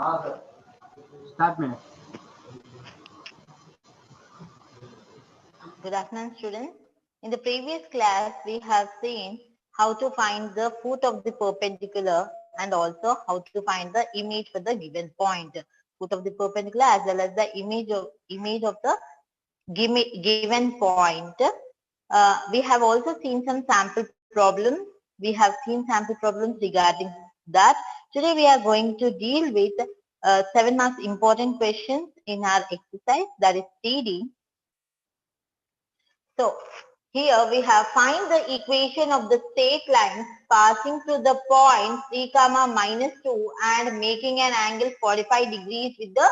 Start minute. Good afternoon, students. In the previous class, we have seen how to find the foot of the perpendicular and also how to find the image for the given point. Foot of the perpendicular as well as the image of the given point. We have also seen some sample problems. We have seen sample problems regarding that. Today we are going to deal with 7 marks important questions in our exercise, that is TD. So here we have find the equation of the straight lines passing through the point 3 comma minus 2 and making an angle 45 degrees with the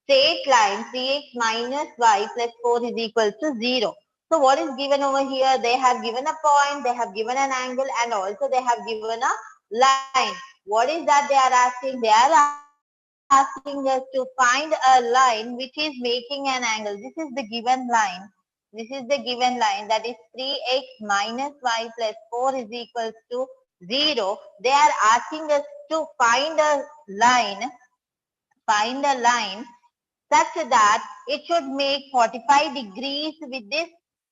straight line 3x minus y plus 4 is equal to 0. So what is given over here? They have given a point, they have given an angle, and also they have given a line. What is that they are asking? They are asking us to find a line which is making an angle. This is the given line. This is the given line, that is 3x minus y plus 4 is equals to 0. They are asking us to find a line such that it should make 45 degrees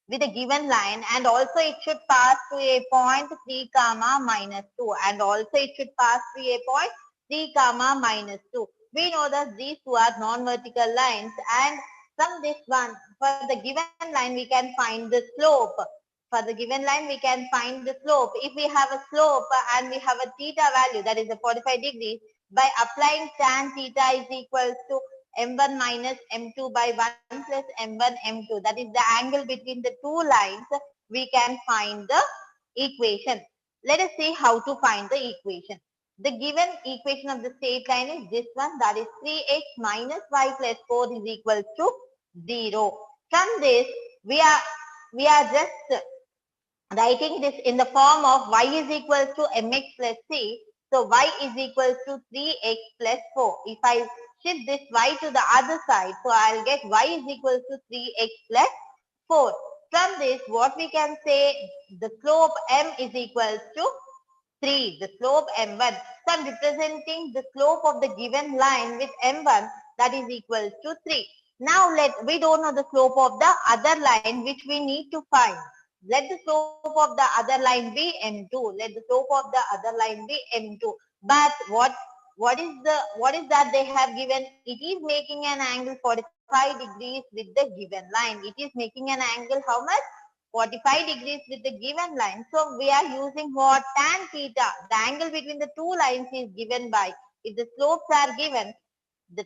with a given line, and also it should pass to a point 3 comma minus 2, and also it should pass to a point 3 comma minus 2. We know that these two are non-vertical lines, and from this one, for the given line we can find the slope. For the given line we can find the slope. If we have a slope and we have a theta value, that is a 45 degrees, by applying tan theta is equal to m1 minus m2 by 1 plus m1 m2, that is the angle between the two lines, we can find the equation. Let us see how to find the equation. The given equation of the straight line is this one, that is 3x minus y plus 4 is equal to 0. From this we are just writing this in the form of y is equal to mx plus c. So y is equal to 3x plus 4. If I shift this y to the other side, so I'll get y is equal to 3x plus 4. From this, what we can say, the slope m is equal to 3, the slope m1. So I'm representing the slope of the given line with m1, that is equal to 3. Now we don't know the slope of the other line which we need to find. Let the slope of the other line be m2. Let the slope of the other line be m2. But what is that they have given? It is making an angle 45 degrees with the given line. It is making an angle how much? 45 degrees with the given line. So we are using what? Tan theta. The angle between the two lines is given by, if the slopes are given, the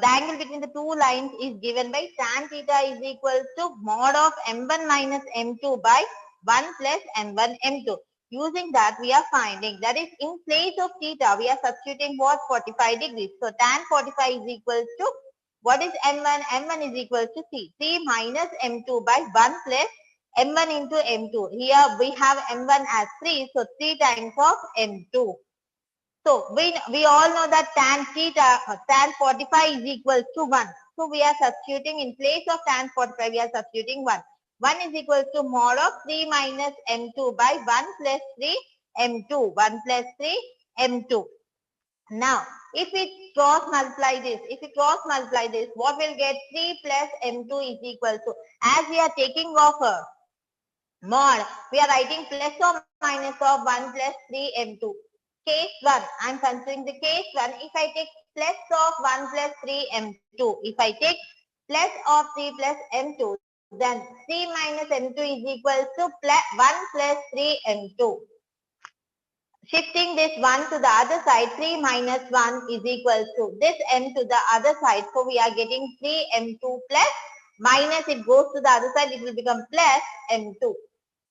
angle between the two lines is given by tan theta is equal to mod of m1 minus m2 by 1 plus m1 m2. Using that we are finding, that is in place of theta we are substituting what? 45 degrees. So tan 45 is equal to, what is m1? m1 is equal to c minus m2 by 1 plus m1 into m2. Here we have m1 as 3, so 3 times of m2. So we all know that tan theta, tan 45 is equal to 1. So we are substituting in place of tan 45, we are substituting 1. 1 is equal to mod of 3 minus m2 by 1 plus 3 m2. 1 plus 3 m2. Now, if we cross multiply this, what will get? 3 plus m2 is equal to, as we are taking off a mod, we are writing plus or minus of 1 plus 3 m2. Case 1, I am considering the case 1. If I take plus of 1 plus 3 m2, if I take plus of 3 plus m2, then 3 minus m2 is equal to 1 plus 3 m2. Shifting this 1 to the other side, 3 minus 1 is equal to this m to the other side. So we are getting 3 m2 plus minus, it goes to the other side, it will become plus m2.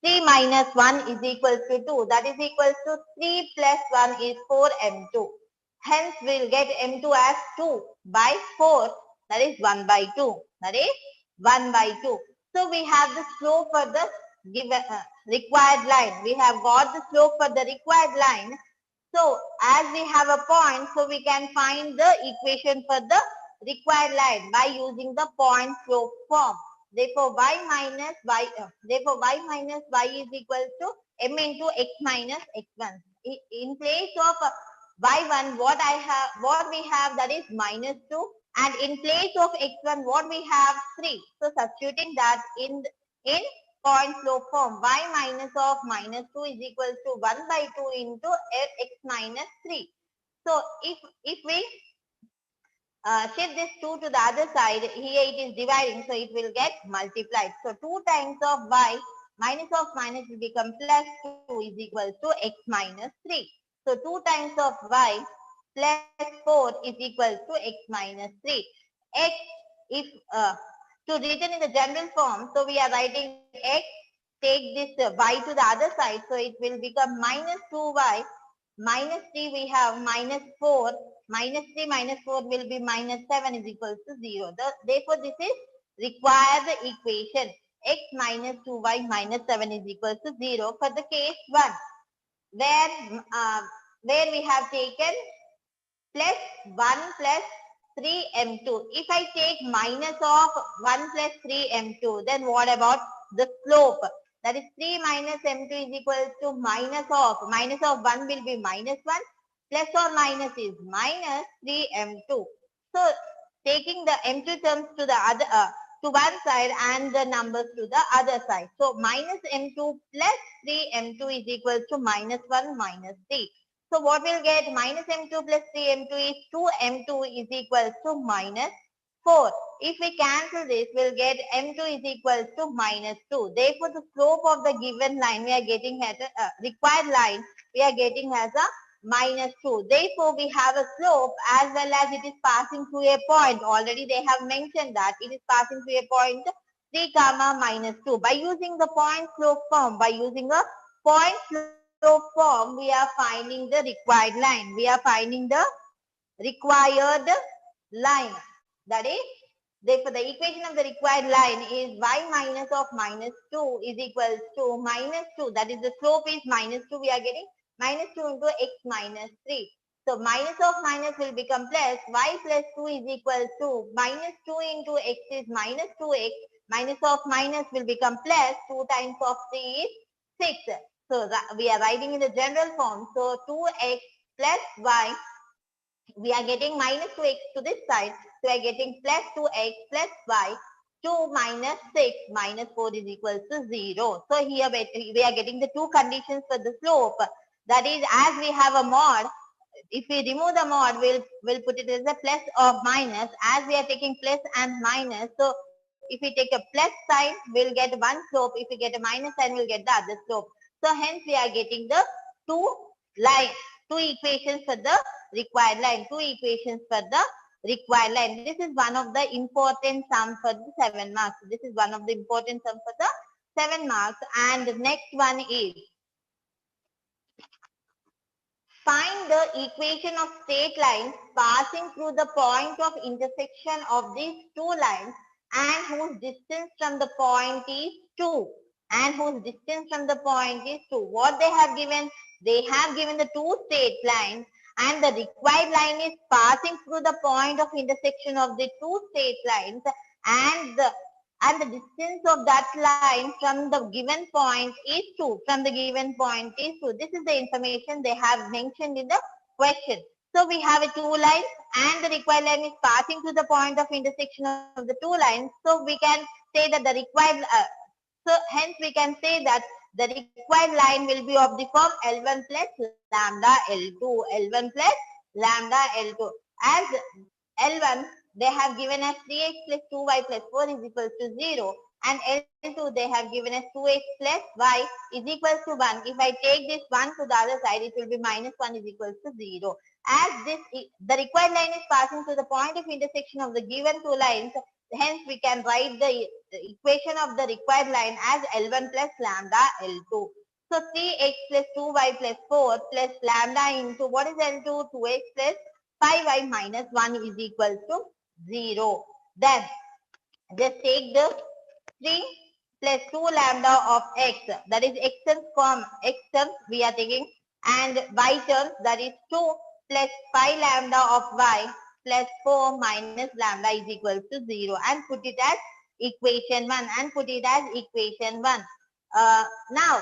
3 minus 1 is equal to 2. That is equal to 3 plus 1 is 4 m2. Hence we will get m2 as 2 by 4. That is 1 by 2. That is 1 by 2. So we have the slope for the given required line. We have got the slope for the required line. So as we have a point, so we can find the equation for the required line by using the point slope form. Therefore y minus y is equal to m into x minus x1. In place of y1 what we have, that is -2, and in place of x1 what we have 3. So substituting that in point slope form, y minus of -2 is equal to 1 by 2 into x minus 3. So if we shift this 2 to the other side, here it is dividing, so it will get multiplied. So 2 times of y minus of minus will become plus 2 is equal to x minus 3. So 2 times of y plus 4 is equal to x minus 3. X, if to written in the general form, so we are writing x, take this y to the other side, so it will become minus 2y, minus 3 we have minus 4, minus 3 minus 4 will be minus 7 is equal to 0. Therefore, this is required equation, x minus 2y minus 7 is equal to 0 for the case 1, where we have taken plus 1 plus 3m2. If I take minus of 1 plus 3m2, then what about the slope? That is 3 minus m2 is equal to minus of 1 will be minus 1, plus or minus is minus 3m2. So taking the m2 terms to the other to one side and the numbers to the other side. So minus m2 plus 3m2 is equal to minus 1 minus 3. So what we'll get, minus m2 plus 3m2 is 2m2 is equal to minus 4. If we cancel this, we'll get m2 is equal to minus 2. Therefore, the slope of the given line we are getting as a required line, we are getting as a minus 2. Therefore, we have a slope as well as it is passing through a point. Already they have mentioned that it is passing through a point 3 comma minus 2. By using the point slope form, we are finding the required line. We are finding the required line. That is, therefore, the equation of the required line is y minus of minus 2 is equal to minus 2. That is, the slope is minus 2. We are getting minus 2 into x minus 3. So minus of minus will become plus. Y plus 2 is equal to minus 2 into x is minus 2x. Minus of minus will become plus. 2 times of 3 is 6. So we are writing in the general form. So 2x plus y, we are getting minus 2x to this side. So we are getting plus 2x plus y. 2 minus 6 minus 4 is equal to 0. So here we are getting the two conditions for the slope. That is, as we have a mod, if we remove the mod, we'll put it as a plus or minus. As we are taking plus and minus, so if we take a plus sign, we'll get one slope. If we get a minus sign, we'll get the other slope. So hence we are getting the two equations for the required line. Two equations for the required line. This is one of the important sum for the 7 marks. This is one of the important sum for the 7 marks. And the next one is, find the equation of straight lines passing through the point of intersection of these two lines and whose distance from the point is 2. And whose distance from the point is 2. What they have given? They have given the two straight lines and the required line is passing through the point of intersection of the two straight lines, and the distance of that line from the given point is 2. From the given point is 2. This is the information they have mentioned in the question. So we have a two lines and the required line is passing through the point of intersection of the two lines. So we can say that the required, hence we can say that the required line will be of the form L1 plus lambda L2. L1 plus lambda L2. As L1, they have given us 3x plus 2y plus 4 is equal to 0. And L2, they have given us 2x plus y is equal to 1. If I take this 1 to the other side, it will be minus 1 is equal to 0. As the required line is passing to the point of intersection of the given two lines, hence we can write the equation of the required line as L1 plus lambda L2. So 3x plus 2y plus 4 plus lambda into what is L2? 2x plus 5y minus 1 is equal to 0. Then just take the 3 plus 2 lambda of x, that is x terms we are taking, and y terms, that is 2 plus 5 lambda of y plus 4 minus lambda is equal to 0, and put it as equation 1 Now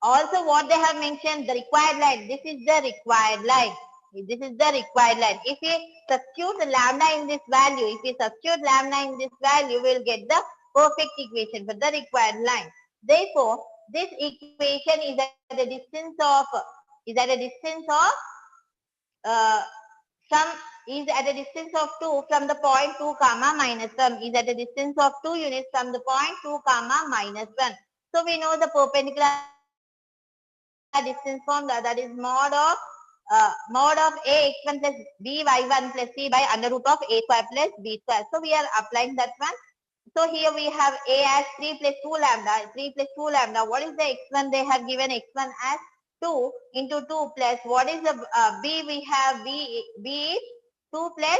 also what they have mentioned, the required line. This is the required line. This is the required line. If we substitute lambda in this value, we will get the perfect equation for the required line. Therefore, this equation is at a distance of uh, some is at a distance of 2 from the point 2 comma minus 1 is at a distance of 2 units from the point 2 comma minus 1. So we know the perpendicular distance formula, that is mod of ax1 plus by1 plus c by under root of a square plus b square. So we are applying that one. So here we have a as 3 plus 2 lambda. What is the x1? They have given x1 as 2 into 2 plus what is the b? We have b is 2 plus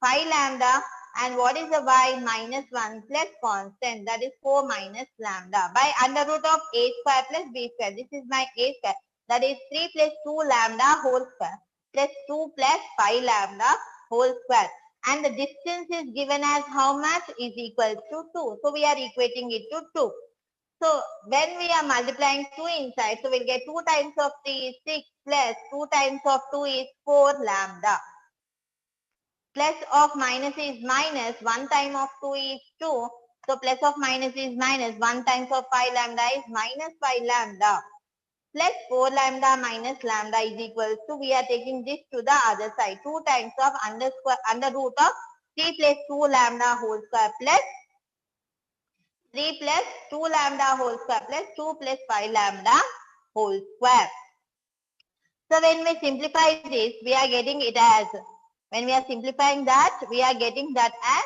5 lambda, and what is the y? Minus 1 plus constant, that is 4 minus lambda by under root of a square plus b square. This is my a square, that is 3 plus 2 lambda whole square plus 2 plus 5 lambda whole square. And the distance is given as how much? Is equal to 2. So we are equating it to 2. So when we are multiplying 2 inside, so we'll get 2 times of 3 is 6 plus 2 times of 2 is 4 lambda. Plus of minus is minus, 1 time of 2 is 2. So plus of minus is minus, 1 times of 5 lambda is minus 5 lambda. Plus 4 lambda minus lambda is equal to, we are taking this to the other side. 2 times of under root of 3 plus 2 lambda whole square plus 3 plus 2 lambda whole square plus 2 plus 5 lambda whole square. So when we simplify this, we are getting it as, when we are simplifying that, we are getting that as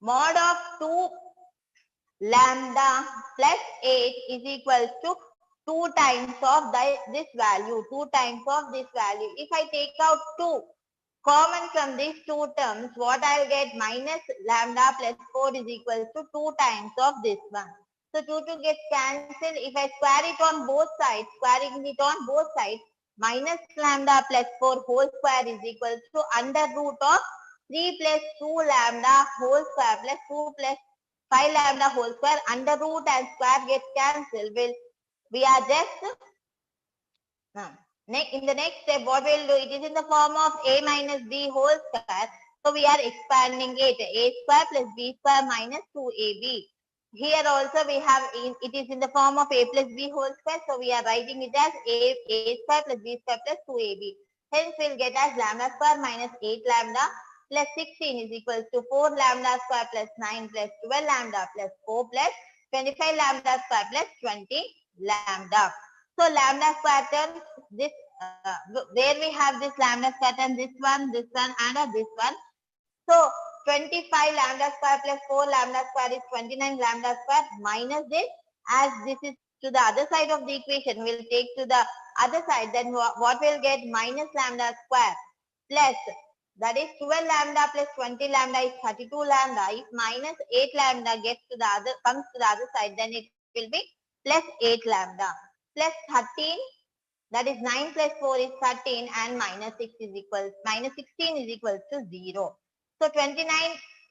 mod of 2 lambda plus 8 is equal to 2 times of this value, 2 times of this value. If I take out 2 common from these two terms, what I'll get? Minus lambda plus 4 is equal to 2 times of this one. So 2 gets cancelled. If I square it on both sides, minus lambda plus 4 whole square is equal to under root of 3 plus 2 lambda whole square plus 2 plus 5 lambda whole square. Under root and square gets cancelled. We are just in the next step, what we'll do, it is in the form of a minus b whole square. So we are expanding it, a square plus b square minus 2ab. Here also we have, it is in the form of a plus b whole square. So we are writing it as a square plus b square plus 2ab. Hence we'll get as lambda square minus 8 lambda plus 16 is equal to 4 lambda square plus 9 plus 12 lambda plus 4 plus 25 lambda square plus 20 lambda. So lambda square terms, this where we have this lambda square term, this one, and this one. So 25 lambda square plus 4 lambda square is 29 lambda square minus this, as this is to the other side of the equation, we'll take to the other side. Then what we'll get? Minus lambda square plus, that is 12 lambda plus 20 lambda is 32 lambda. If minus 8 lambda comes to the other side, then it will be plus 8 lambda plus 13, that is 9 plus 4 is 13, and minus 16 is equal to 0. So 29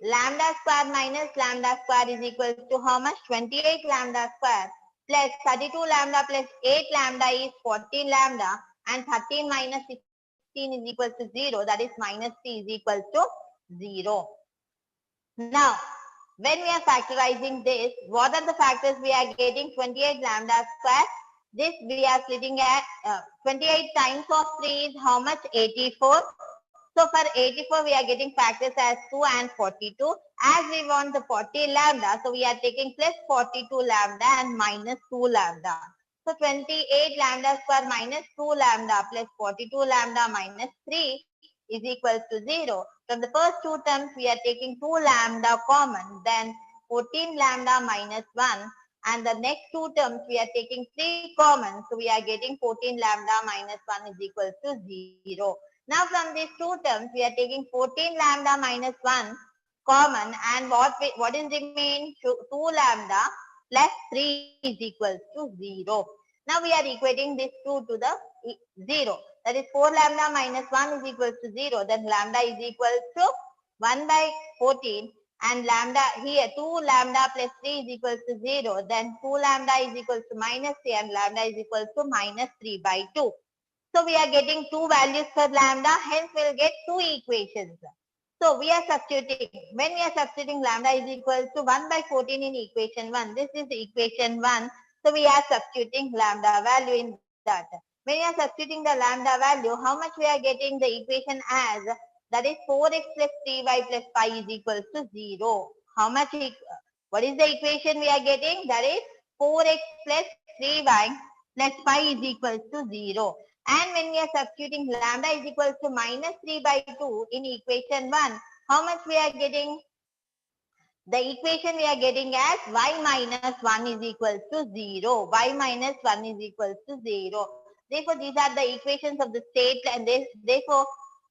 lambda square minus lambda square is equal to how much? 28 lambda square plus 32 lambda plus 8 lambda is 14 lambda, and 13 minus 16 is equal to 0, that is minus 3 is equal to 0. Now, when we are factorizing this, what are the factors we are getting? 28 lambda square. This we are splitting at 28 times of 3 is how much? 84. So for 84, we are getting factors as 2 and 42. As we want the 40 lambda, so we are taking plus 42 lambda and minus 2 lambda. So 28 lambda square minus 2 lambda plus 42 lambda minus 3 is equal to 0. From the first two terms, we are taking 2 lambda common, then 14 lambda minus 1. And the next two terms, we are taking 3 common. So we are getting 14 lambda minus 1 is equal to 0. Now from these two terms, we are taking 14 lambda minus 1 common, and what is remain? 2 lambda plus 3 is equal to 0. Now we are equating this 2 to the 0. That is 4 lambda minus 1 is equal to 0. Then lambda is equal to 1 by 14. And lambda here 2 lambda plus 3 is equal to 0. Then 2 lambda is equal to minus 3, and lambda is equal to minus 3 by 2. So we are getting two values for lambda, hence we'll get two equations. So we are substituting. When we are substituting lambda is equal to 1 by 14 in equation 1. This is equation 1. So we are substituting lambda value in that. When we are substituting the lambda value, how much we are getting the equation as? That is 4x plus 3y plus 5 is equal to 0. How much? What is the equation we are getting? That is 4x plus 3y plus 5 is equal to 0. And when we are substituting lambda is equal to minus 3 by 2 in equation 1, how much we are getting? The equation we are getting as y minus 1 is equal to 0. Y minus 1 is equal to 0. Therefore, these are the equations of the straight line. Therefore,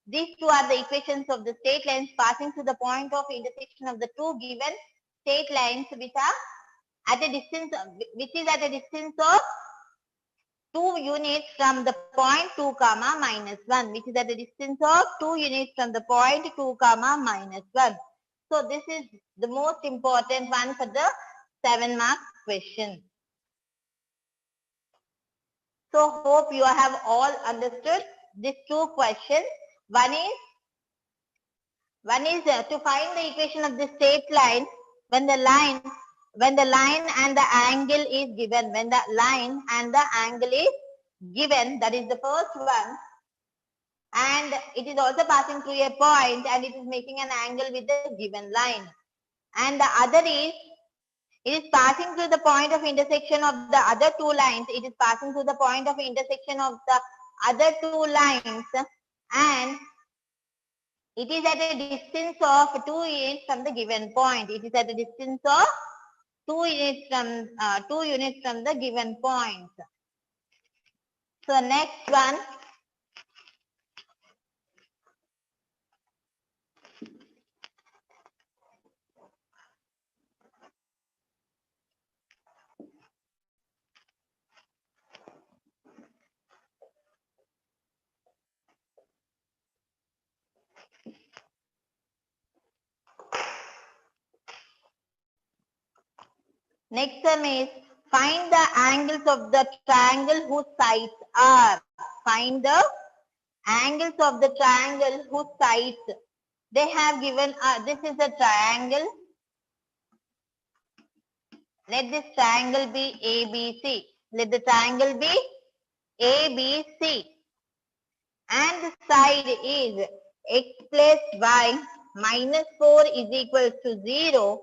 these two are the equations of the straight lines passing to the point of intersection of the two given straight lines which are at a distance, which is at a distance of 2 units from the point 2 comma minus 1, which is at a distance of 2 units from the point 2 comma minus 1. So this is the most important one for the 7-mark question. So hope you have all understood these two questions. One is to find the equation of the straight line when the line and the angle is given. When the line and the angle is given, that is the first one. And it is also passing through a point and it is making an angle with the given line. And the other is, it is passing through the point of intersection of the other two lines. It is passing through the point of intersection of the other two lines. And it is at a distance of 2 units from the given point. It is at a distance of 2 units from the given point. So next one. Next one is find the angles of the triangle whose sides are. Find the angles of the triangle whose sides they have given. This is a triangle. Let this triangle be ABC. Let the triangle be ABC. And the side is x plus y minus 4 is equal to 0.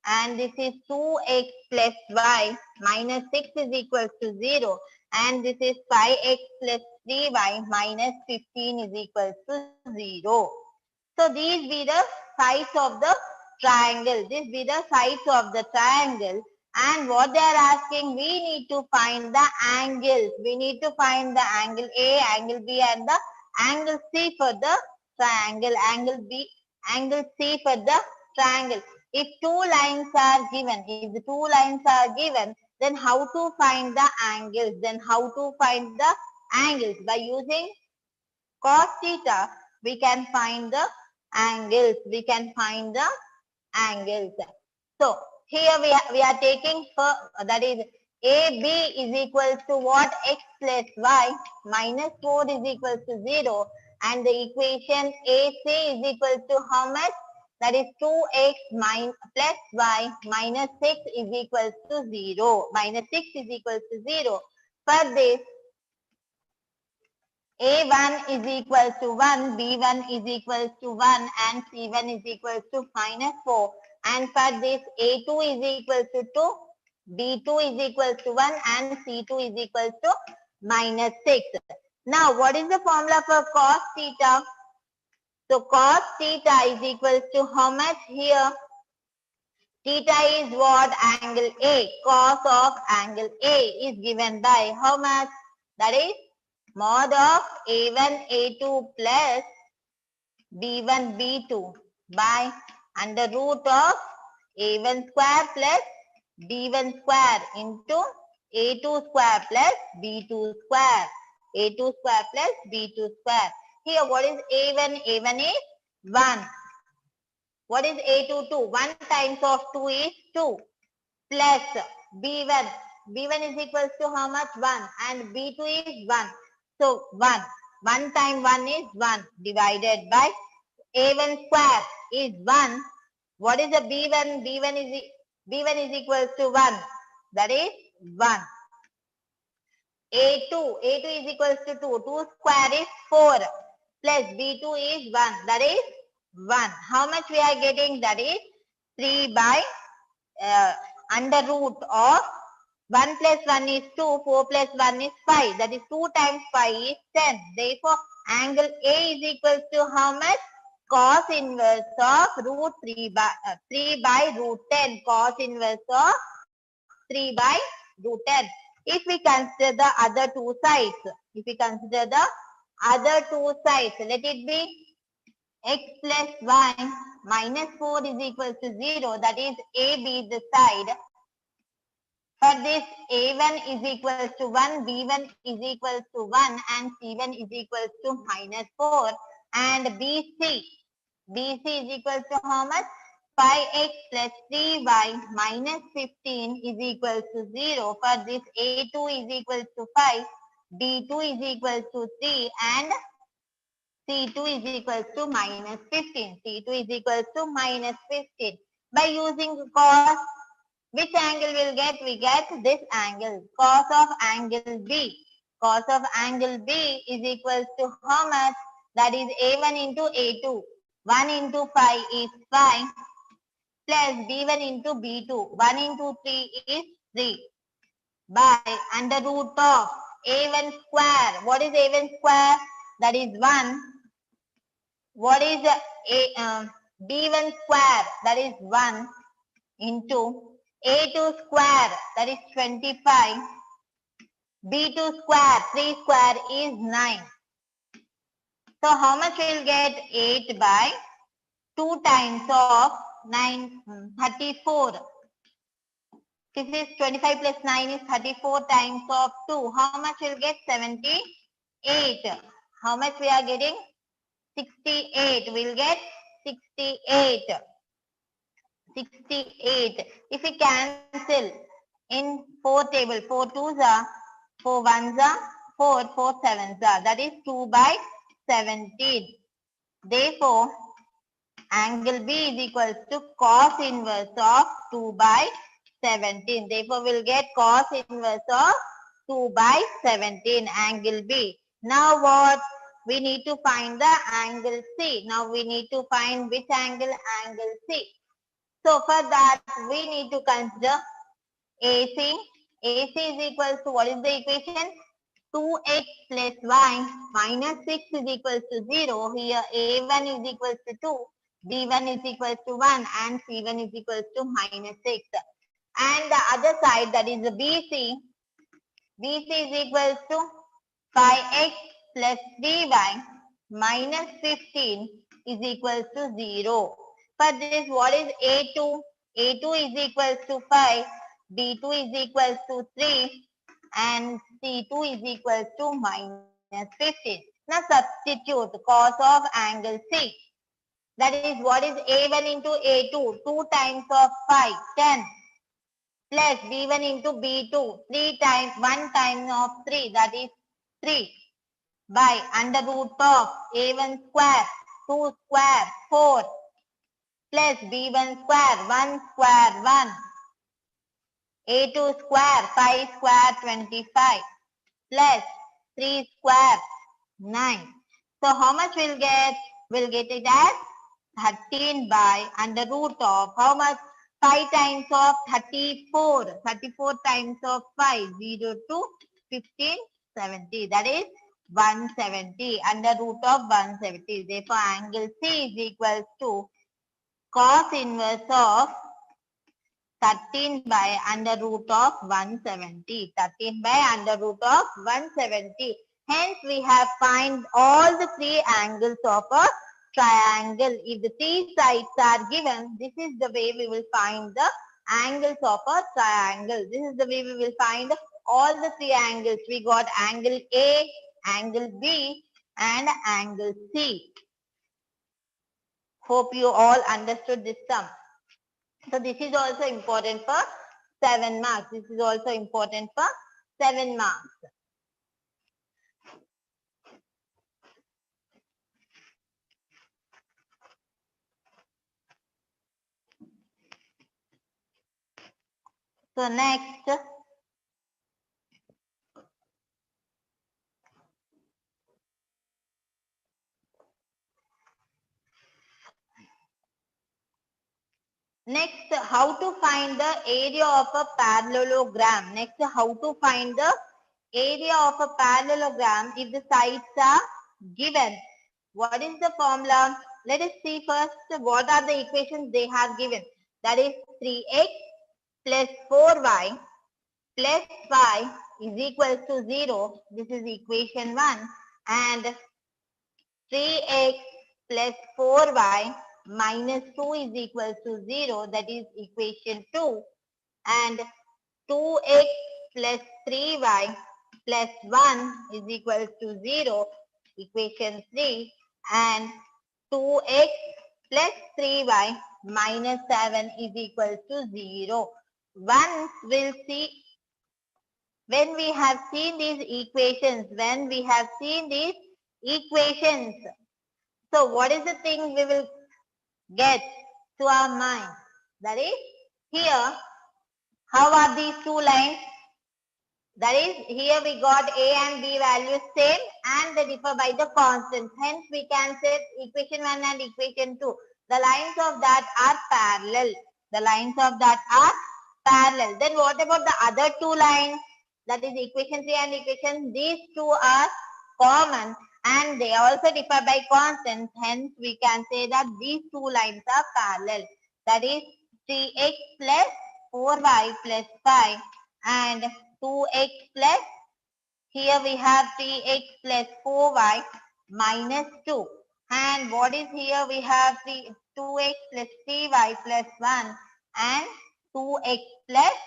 And this is 2x plus y minus 6 is equal to 0. And this is 5x plus 3y minus 15 is equal to 0. So these be the sides of the triangle. These be the sides of the triangle. And what they are asking, we need to find the angles. We need to find the angle A, angle B and the angle C for the triangle. Angle B, angle C for the triangle. If two lines are given, then how to find the angles? By using cos theta, we can find the angles. So here we are taking for that is AB is equal to what? X plus y minus 4 is equal to 0. And the equation AC is equal to how much? That is 2x plus y minus 6 is equal to 0. Minus 6 is equal to 0. For this, A1 is equal to 1, B1 is equal to 1 and C1 is equal to minus 4. And for this, A2 is equal to 2, B2 is equal to 1 and C2 is equal to minus 6. Now, what is the formula for cos theta? So, cos theta is equal to how much here? Theta is what? Angle A. Cos of angle A is given by how much? That is mod of A1, A2 plus B1, B2 by under root of A1 square plus B1 square into A2 square plus B2 square. A2 square plus B2 square. Here what is A1? A1 is 1. What is A2? 2. 1 times of 2 is 2 plus B1. B1 is equal to how much? 1 and B2 is 1. So 1. 1 time 1 is 1 divided by A1 square is 1. What is the B1? B1 is equal to 1. That is 1. A2 is equal to 2. 2 square is 4 plus B2 is 1. That is 1. How much we are getting? That is 3 by under root of 1 plus 1 is 2, 4 plus 1 is 5. That is 2 times 5 is 10. Therefore, angle A is equal to how much? Cos inverse of root 3 by root 10. Cos inverse of 3 by root 10. If we consider the other two sides, let it be x plus y minus 4 is equal to 0. That is AB the side. For this, A1 is equal to 1, B1 is equal to 1, and C1 is equal to minus 4. And BC is equal to how much? 5x plus 3y minus 15 is equal to 0. For this, A2 is equal to 5, B2 is equal to 3, and C2 is equal to minus 15. C2 is equal to minus 15. By using cos, which angle we'll get? We get this angle, cos of angle B. Cos of angle B is equal to how much? That is A1 into A2. 1 into 5 is 5 plus B1 into B2. 1 into 3 is 3 by under root of A1 square. What is A1 square? That is 1. What is B1 square? That is 1 into A2 square, that is 25. B2 square, 3 square is 9. So how much we'll get? 8 by 2 times of 9, 34. This is 25 plus 9 is 34 times of 2. How much we'll get? 78. How much we are getting? 68. We'll get 68. 68. If we cancel in 4 table, 4 2s are, 4 1s are, 4 7s are. That is 2 by 17. Therefore, angle B is equal to cos inverse of 2 by 17. Therefore, we'll get cos inverse of 2 by 17, angle B. Now what? We need to find the angle C. Now we need to find which angle? Angle C. So for that, we need to consider AC. AC is equal to, what is the equation? 2x plus y minus 6 is equal to 0. Here A1 is equal to 2, B1 is equal to 1, and C1 is equal to minus 6. And the other side, that is the BC. BC is equal to 5x plus 3y minus 15 is equal to 0. For this, what is A2? A2 is equal to 5, B2 is equal to 3, and C2 is equal to minus 15. Now substitute cos of angle C. That is, what is A1 into A2? 2 times of 5, 10. Plus B1 into B2, 3 times, 1 time of 3, that is 3. By under root of A1 square, 2 square, 4. Plus B1 square, 1 square, 1. A2 square, 5 square, 25. Plus 3 square, 9. So how much we'll get? We'll get it as 13 by under root of how much? 5 times of 34. 34 times of 5. 0 to 15, 70. That is 170. Under root of 170. Therefore, angle C is equal to cos inverse of 13 by under root of 170. 13 by under root of 170. Hence, we have find all the three angles of a triangle. If the three sides are given, this is the way we will find the angles of a triangle. This is the way we will find all the three angles. We got angle A, angle B, and angle C. Hope you all understood this sum. So this is also important for 7 marks. This is also important for 7 marks. So next, how to find the area of a parallelogram. Next, how to find the area of a parallelogram if the sides are given. What is the formula? Let us see first what are the equations they have given. That is 3x plus 4y plus 5 is equal to 0. This is equation 1. And 3x plus 4y minus 2 is equal to 0. That is equation 2. And 2x plus 3y plus 1 is equal to 0. Equation 3. And 2x plus 3y minus 7 is equal to 0. Once we'll see, when we have seen these equations, so what is the thing we will get to our mind? That is, here, how are these two lines? That is, here we got A and B values same and they differ by the constant. Hence, we can say equation 1 and equation 2. The lines of that are parallel. Then what about the other two lines? That is equation 3 and equation. These two are common and they also differ by constant. Hence, we can say that these two lines are parallel. That is 3x plus 4y plus 5 and 2x plus, here we have 3x plus 4y minus 2. And what is here? We have 2x plus 3y plus 1 and 2x plus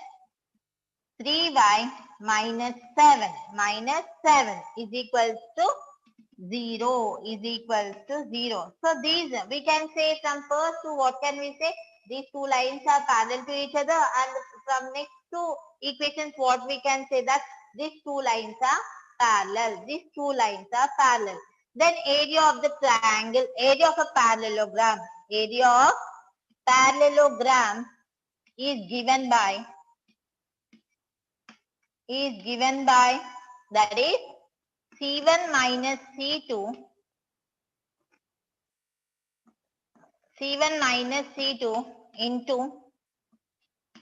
3y minus 7. Minus 7 is equal to 0. So these, we can say from first to what can we say? These two lines are parallel to each other, and from next two equations what we can say that these two lines are parallel. Then area of the triangle, area of a parallelogram. Area of parallelogram is given by that is C1 minus C2 into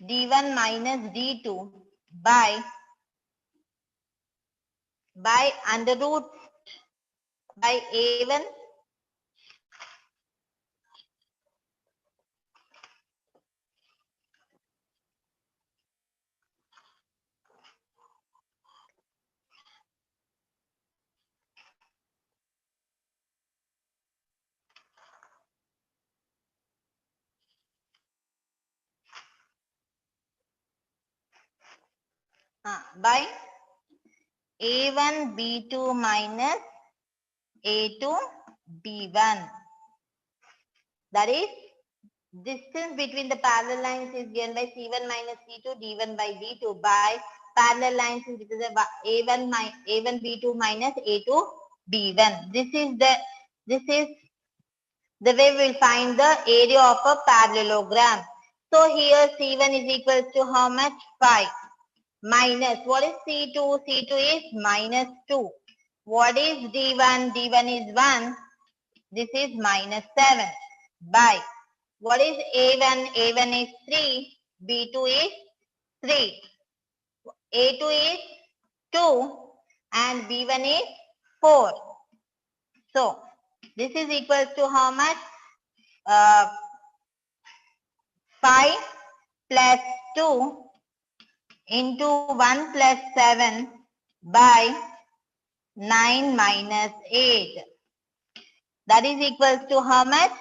D1 minus D2 by under root by A1 by A1 B2 minus A2 B1. That is, distance between the parallel lines is given by C1 minus C2 D1 by D2 by parallel lines is A1 B2 minus A2 B1. This is the way we will find the area of a parallelogram. So here C1 is equal to how much? 5. Minus, what is C2? C2 is minus 2. What is D1? D1 is 1. This is minus 7. By, what is A1? A1 is 3. B2 is 3. A2 is 2. And B1 is 4. So, this is equal to how much? 5 plus 2 into 1 plus 7 by 9 minus 8. That is equal to how much?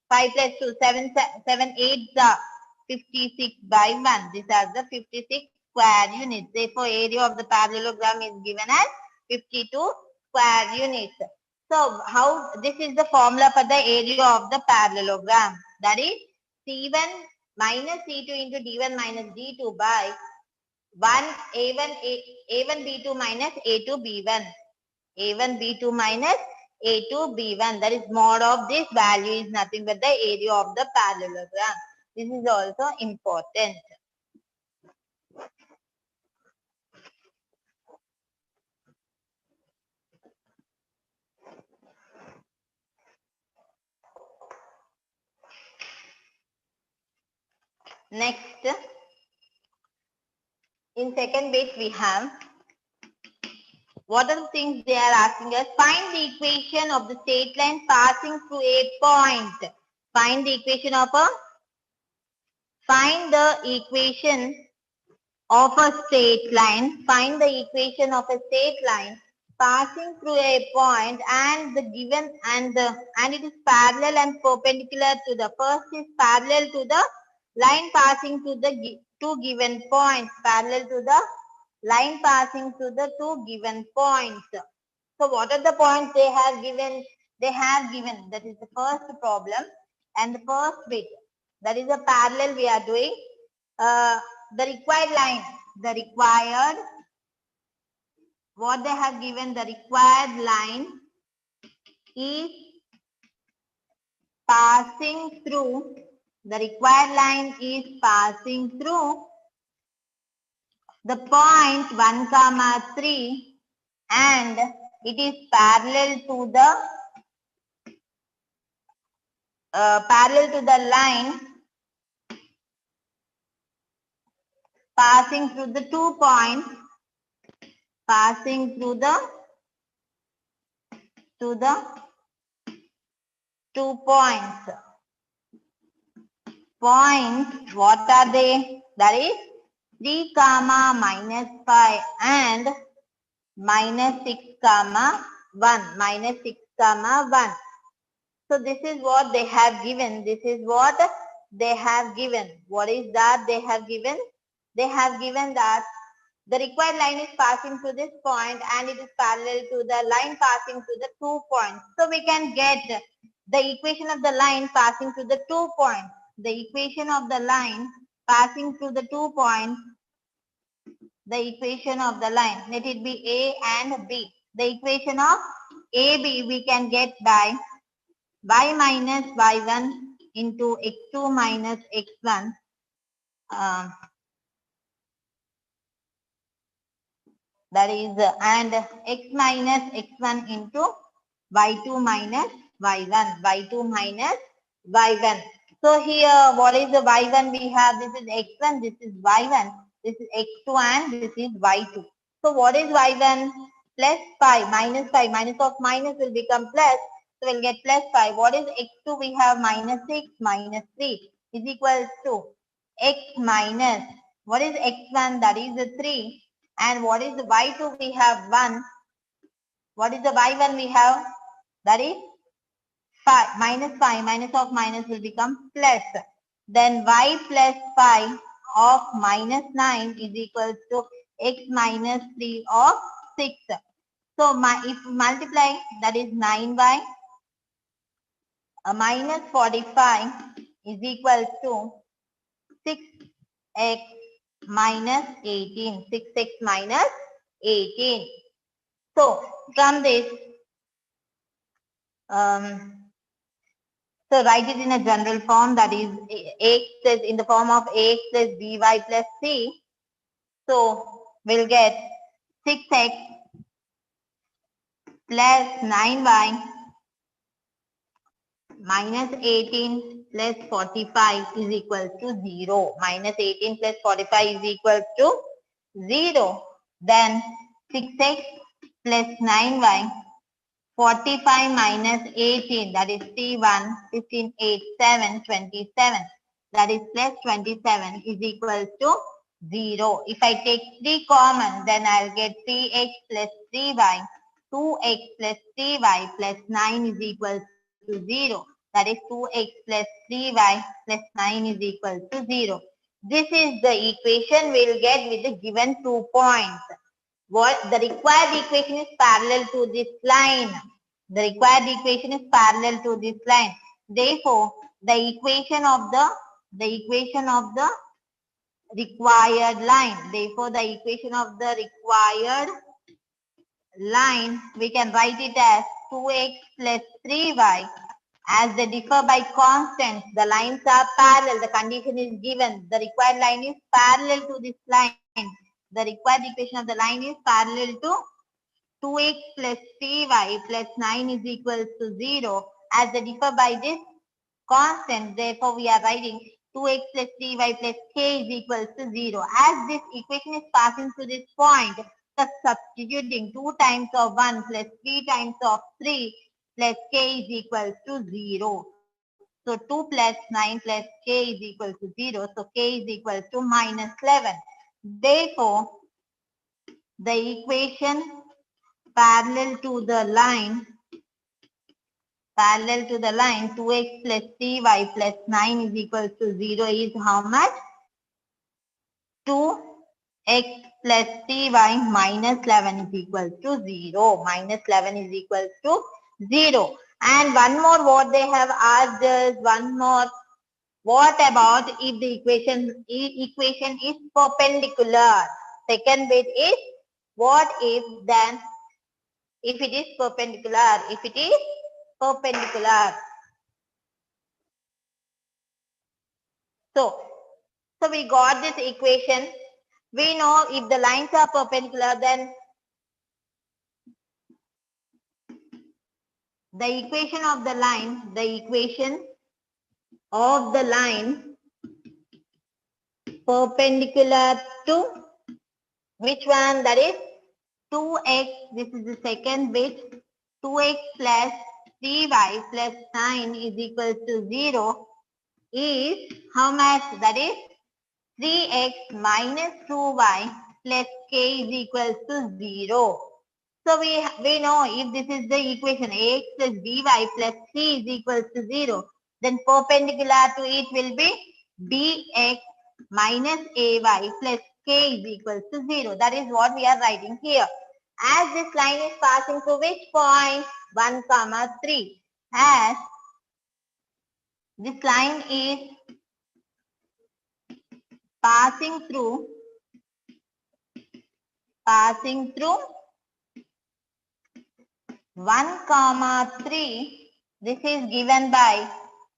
5 plus 2, 7, 8 are 56 by 1. These are the 56 square units. Therefore, area of the parallelogram is given as 52 square units. So, this is the formula for the area of the parallelogram. That is C1 minus C2 into D1 minus D2 by 1 A1 B2 minus A2 B1. A1 B2 minus A2 B1. That is, mod of this value is nothing but the area of the parallelogram. This is also important. Next, in second bit we have, what are the things they are asking us? Find the equation of the straight line passing through a point. Find the equation of a, find the equation of a straight line. Find the equation of a straight line passing through a point and the given and it is parallel and perpendicular to the first is parallel to the line passing to the two given points. Parallel to the line passing to the two given points. So what are the points they have given? They have given, that is the first problem and the first bit. That is a parallel we are doing. The required line, the required, what they have given, the required line is passing through, the required line is passing through the point 1, 3 and it is parallel to the line passing through the 2 points, passing through the 2 points. Points, what are they? That is 3, -5 and -6, 1. -6, 1. So this is what they have given. This is what they have given. What is that they have given? They have given that the required line is passing through this point and it is parallel to the line passing through the 2 points. So we can get the equation of the line passing through the 2 points. The equation of the line passing through the 2 points, the equation of the line, let it be A and B. The equation of AB we can get by y minus y1 into x2 minus x1. That is and x minus x1 into y2 minus y1, y2 minus y1. So here what is the y1 we have? This is x1, this is y1, this is x2 and this is y2. So what is y1? Plus 5, minus 5, minus of minus will become plus. So we'll get plus 5. What is x2? We have minus 6 minus 3 is equals to x minus, what is x1? That is the 3. And what is the y2? We have 1. What is the y1 we have? That is 5. Minus 5. Minus of minus will become plus. Then y plus 5 of minus 9 is equal to x minus 3 of 6. So if we multiply, that is 9y minus 45 is equal to 6x minus 18. 6x minus 18. So from this, so write it in a general form, that is ax plus, in the form of ax plus by plus c. So we'll get 6x plus 9y minus 18 plus 45 is equal to 0. Minus 18 plus 45 is equal to 0. Then 6x plus 9y, 45 minus 18, that is 3, 15, 8, 7, 27. That is plus 27 is equal to 0. If I take 3 common, then I'll get 3x plus 3y, 2x plus 3y plus 9 is equal to 0. That is 2x plus 3y plus 9 is equal to 0. This is the equation we'll get with the given 2 points. What the required equation is parallel to this line. The required equation is parallel to this line. Therefore, the equation of the required line. Therefore, the equation of the required line, we can write it as 2x plus 3y. As they differ by constants, the lines are parallel. The condition is given. The required line is parallel to this line. The required equation of the line is parallel to 2x plus 3y plus 9 is equal to 0. As they differ by this constant, therefore we are writing 2x plus 3y plus k is equals to 0. As this equation is passing to this point, substituting 2 times of 1 plus 3 times of 3 plus k is equals to 0. So 2 plus 9 plus k is equal to 0. So k is equal to minus 11. Therefore, the equation parallel to the line 2x plus 3y plus 9 is equal to 0 is how much? 2x plus 3y minus 11 is equal to 0. Minus 11 is equal to 0. And one more what they have asked us, one more. What about if the equation is perpendicular? Second bit is what if then if it is perpendicular. If it is perpendicular. So we got this equation. We know if the lines are perpendicular, then the equation of the line perpendicular to which one? That is 2x. This is the second bit. 2x plus 3y plus 9 is equal to 0 is how much? That is 3x minus 2y plus k is equal to 0. So we know if this is the equation ax plus by plus c is equal to 0, then perpendicular to it will be bx minus ay plus k is equal to 0. That is what we are writing here. As this line is passing through which point? 1, 3. As this line is passing through 1, 3. This is given by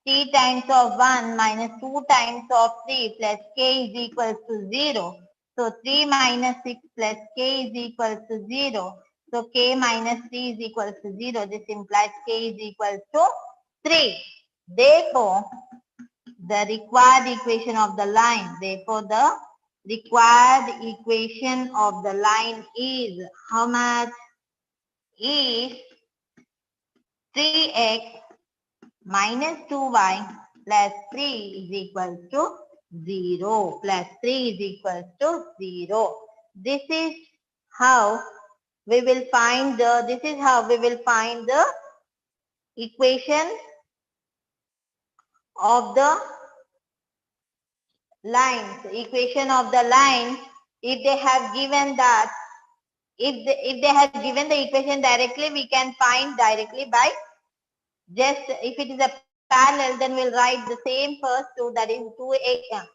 3 times of 1 minus 2 times of 3 plus k is equal to 0. So 3 minus 6 plus k is equal to 0. So k minus 3 is equal to 0. This implies k is equal to 3. Therefore, the required equation of the line. Therefore, the required equation of the line is how much? Is 3x minus 2y plus 3 is equal to 0. Plus 3 is equal to 0. This is how we will find the equation of the lines. Equation of the line, if they have given that, if they have given the equation directly, we can find directly by just if it is a parallel, then we'll write the same first two, that is 2ax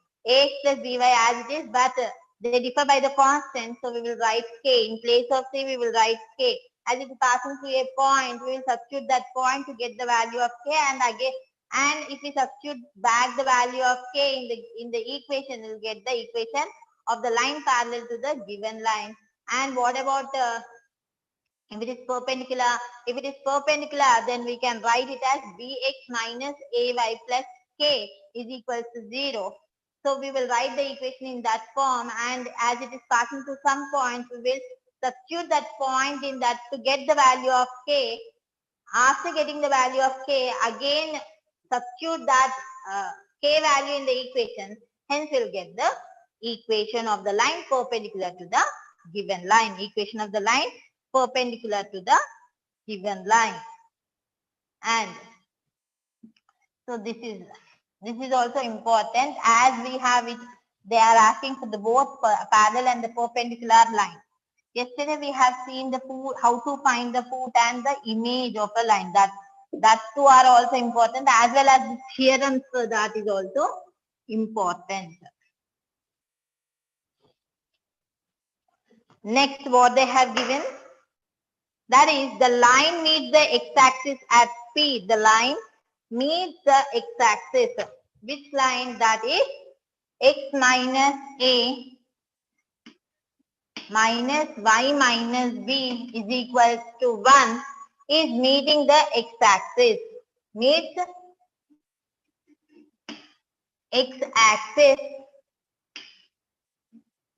plus by as it is, but they differ by the constant, so we will write k. In place of c, we will write k. As it is passing through a point, we will substitute that point to get the value of k, and again, and if we substitute back the value of k in the equation, we will get the equation of the line parallel to the given line. And what about if it is perpendicular, then we can write it as bx minus ay plus k is equal to 0. So we will write the equation in that form, and as it is passing to some point, we will substitute that point in that to get the value of k. After getting the value of k, again substitute that k value in the equation. Hence, we'll get the equation of the line perpendicular to the given line. Equation of the line perpendicular to the given line. And so this is also important, as we have it. They are asking for the both parallel and the perpendicular line. Yesterday we have seen the foot, how to find the foot and the image of a line. That two are also important, as well as the theorems for that is also important. Next, what they have given, that is the line meets the x-axis at P. The line meets the x-axis. Which line? That is x minus a minus y minus b is equal to 1 is meeting the x-axis. Meets x-axis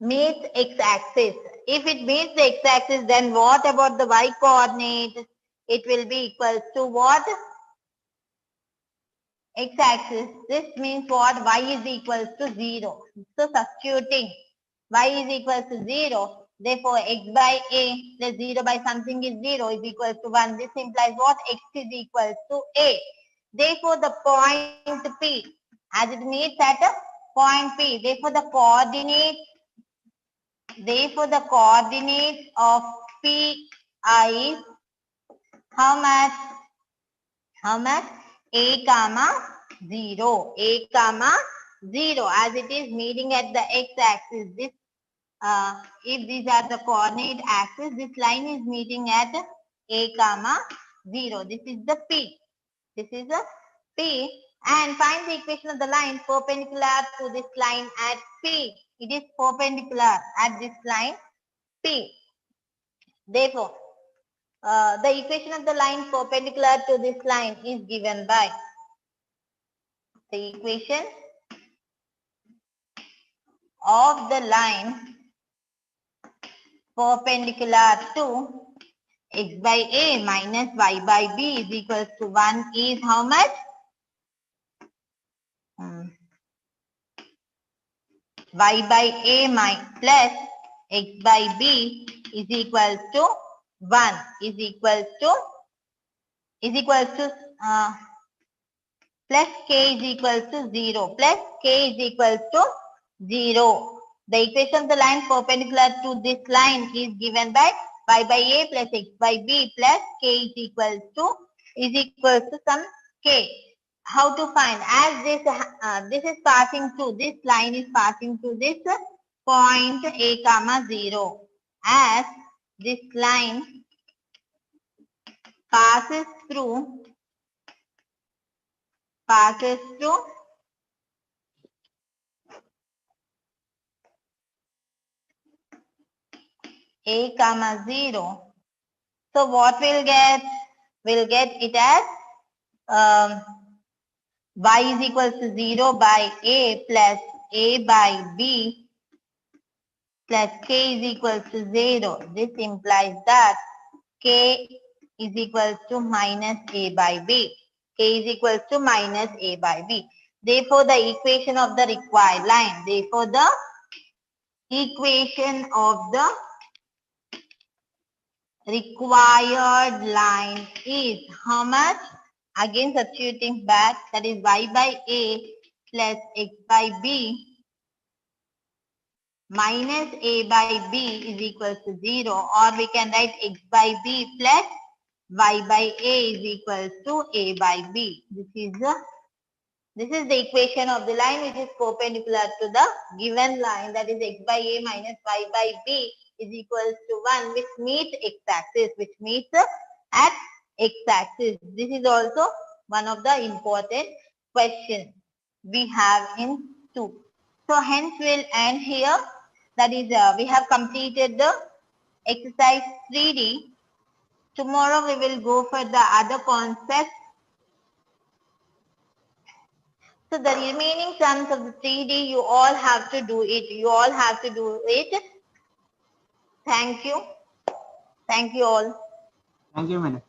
meets x-axis. If it meets the x-axis, then what about the y-coordinate? It will be equal to what? X-axis. This means what? Y is equal to 0. So substituting y is equal to 0. Therefore, x by a plus 0 by something is 0 is equal to 1. This implies what? X is equal to a. Therefore, the point P, as it meets at a point P, therefore the coordinate of P is how much? How much? A comma 0. A comma 0, as it is meeting at the x-axis. This if these are the coordinate axis, this line is meeting at a comma 0. This is the P. This is a P. And find the equation of the line perpendicular to this line at P. It is perpendicular at this line P. Therefore, the equation of the line perpendicular to this line is given by the equation of the line perpendicular to x by a minus y by b is equals to 1 is how much? Y by a plus x by b is equal to 1 is equal to plus k is equal to 0 plus k is equal to 0. The equation of the line perpendicular to this line is given by y by a plus x by b plus k is equal to some k. How to find? As this is passing through, this line is passing through this point a comma 0. As this line passes through a comma 0. So what we'll get? We'll get it as y is equal to 0 by a plus a by b plus k is equal to 0. This implies that k is equal to minus a by b. K is equal to minus a by b. Therefore, the equation of the required line. Therefore, the equation of the required line is how much? Again substituting back, that is y by a plus x by b minus a by b is equal to 0, or we can write x by b plus y by a is equal to a by b. This is the equation of the line which is perpendicular to the given line, that is x by a minus y by b is equal to 1, which meets x-axis, at x-axis. This is also one of the important questions we have in 2. So hence we'll end here. That is, we have completed the exercise 3D. Tomorrow we will go for the other concepts. So the remaining sums of the 3D, you all have to do it. Thank you. Thank you all. Thank you, madam.